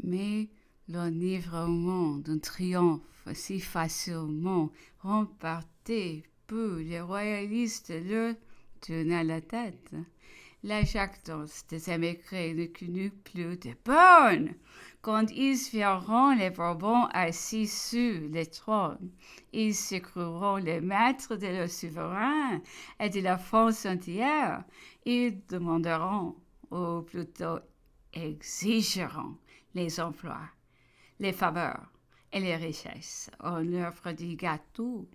Mais l'enivrement d'un triomphe si facilement remporté peu les royalistes leur tournaient la tête. La jactance des émigrés ne connut plus de bornes. Quand ils verront les Bourbons assis sur les trônes, ils se croiront les maîtres de leur souverain et de la France entière. Ils demanderont, ou plutôt exigeront, les emplois, les faveurs et les richesses en offre du gâteau.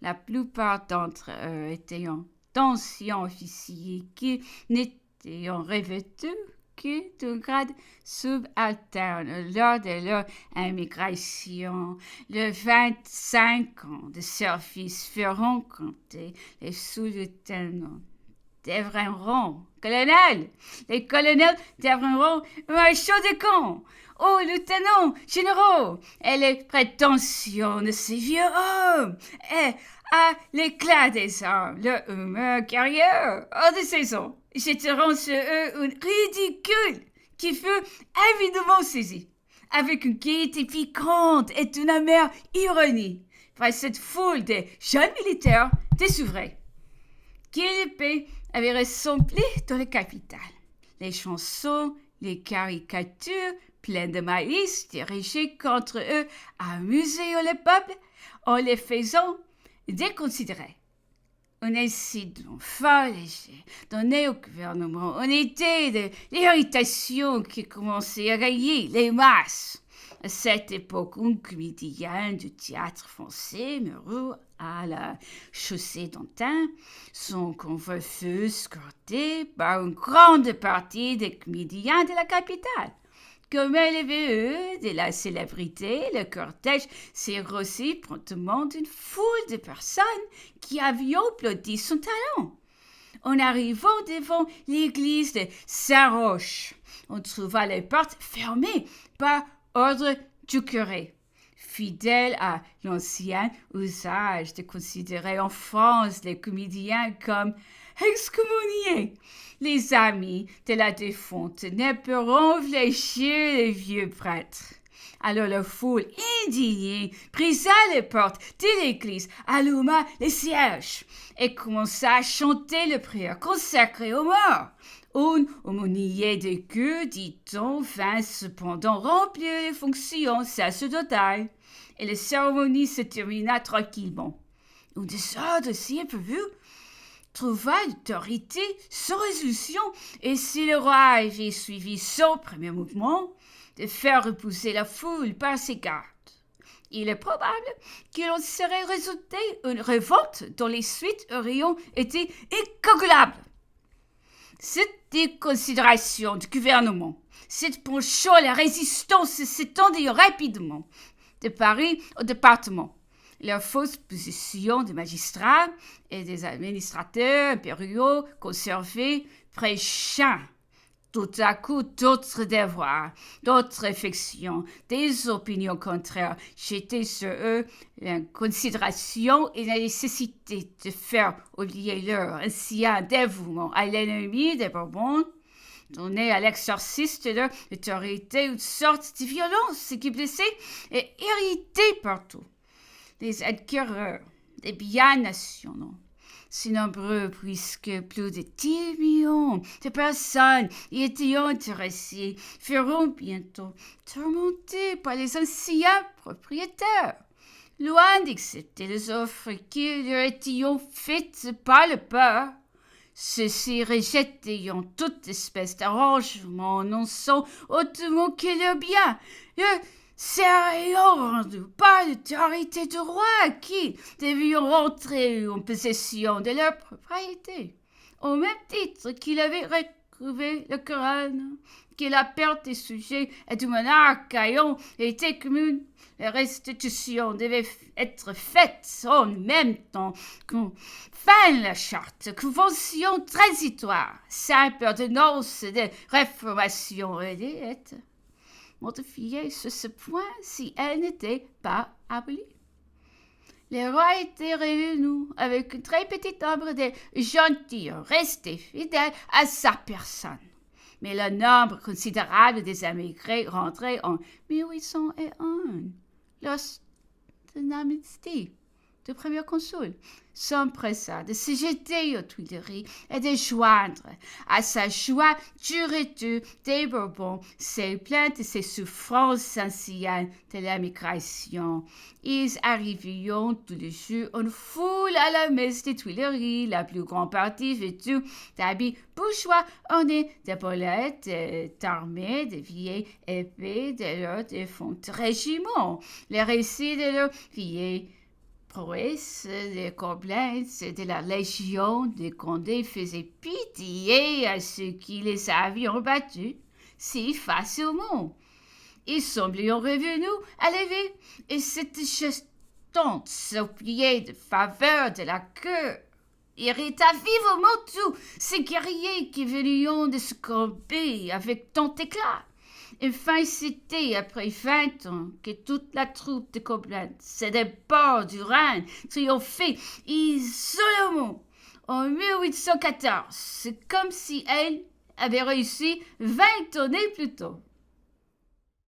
La plupart d'entre eux étaient d'anciens officiers qui n'étaient revêtus que d'un grade subalterne lors de leur émigration. Les 25 ans de service feront compter les sous-lieutenants deviendront colonels. Les colonels deviendront maréchaux de camp, aux lieutenants généraux, et les prétentions de ces vieux hommes, et à l'éclat des armes, leur humeur guerrière hors de saison, jetteront sur eux un ridicule qui fut évidemment saisi, avec une gaieté piquante et une amère ironie, par cette foule de jeunes militaires désouvrés, qui l'épée avait rassemblé dans la capitale. Les chansons, les caricatures pleines de malice dirigées contre eux amusaient le peuple en les faisant déconsidérer. Un incident fort léger donnait au gouvernement une idée de l'irritation qui commençait à gagner les masses. À cette époque, un comédien du théâtre français mourut à la chaussée d'Antin. Son convoi fut escorté par une grande partie des comédiens de la capitale. Comme elle avait eu de la célébrité, le cortège s'est grossi promptement d'une foule de personnes qui avaient applaudi son talent. En arrivant devant l'église de Saint-Roch, on trouva les portes fermées par ordre du curé. Fidèle à l'ancien usage de considérer en France les comédiens comme excommuniés, les amis de la défunte ne pourront fléchir les vieux prêtres. Alors la foule indignée brisa les portes de l'église, alluma les cierges et commença à chanter le prière consacrée aux morts. Un aumônier de queue, dit-on, vint cependant remplir les fonctions sacerdotales, et la cérémonie se termina tranquillement. Un désordre si imprévu trouva l'autorité sans résolution, et si le roi avait suivi son premier mouvement, de faire repousser la foule par ses gardes, il est probable qu'il en serait résulté une révolte dont les suites auraient été incalculables. Cette déconsidération du gouvernement, cette penchant à la résistance s'étendit rapidement de Paris au département. La fausse position des magistrats et des administrateurs impériaux conservés prêchant tout à coup d'autres devoirs, d'autres affections, des opinions contraires jetaient sur eux l'inconsidération et la nécessité de faire oublier leur ancien dévouement à l'ennemi des Bourbons, donner à l'exorciste de leur autorité une sorte de violence qui blessait et irritait partout les acquéreurs des biens nationaux. Si nombreux puisque plus de 10 millions de personnes y étaient intéressées feront bientôt tourmentés par les anciens propriétaires. Loin d'accepter les offres qui leur étaient faites par le peuple, ceux-ci rejettaient toute espèce d'arrangement annonçant hautement que leurs biens seraient rendus par l'autorité du roi qui devaient rentrer en possession de leur propriété, au même titre qu'il avait retrouvé le couronne, que la perte des sujets et du monarque ayant été commune. La restitution devait être faite en même temps qu'enfin la charte, convention transitoire, simple ordonnance de réformation religieuse, modifiée sur ce point si elle n'était pas abolie. Le roi était réuni avec un très petit nombre de gentilshommes restés fidèles à sa personne. Mais le nombre considérable des émigrés rentrés en 1801, lors de l'amnistie du premier consul, s'empressa de se jeter aux Tuileries et de joindre à sa joie durée des Bourbons ses plaintes et ses souffrances anciennes de l'émigration. Ils arrivirent tous les jours en foule à la messe des Tuileries, la plus grande partie vêtue d'habits bourgeois ornés d'épaulettes, d'armées, de vieilles épées de leur défunt régiment. Les récits de leur vieilles prouesses, les complaises de la Légion de Condé faisaient pitié à ceux qui les avaient battus si facilement. Ils semblaient revenus à l'éveil, et cette gestante suppliait de faveur de la cour irrita vivement tous ces guerriers qui venaient de se camper avec tant d'éclat. Enfin, c'était après 20 ans que toute la troupe de Coblentz, des bords du Rhin, triomphait isolément en 1814. C'est comme si elle avait réussi 20 années plus tôt.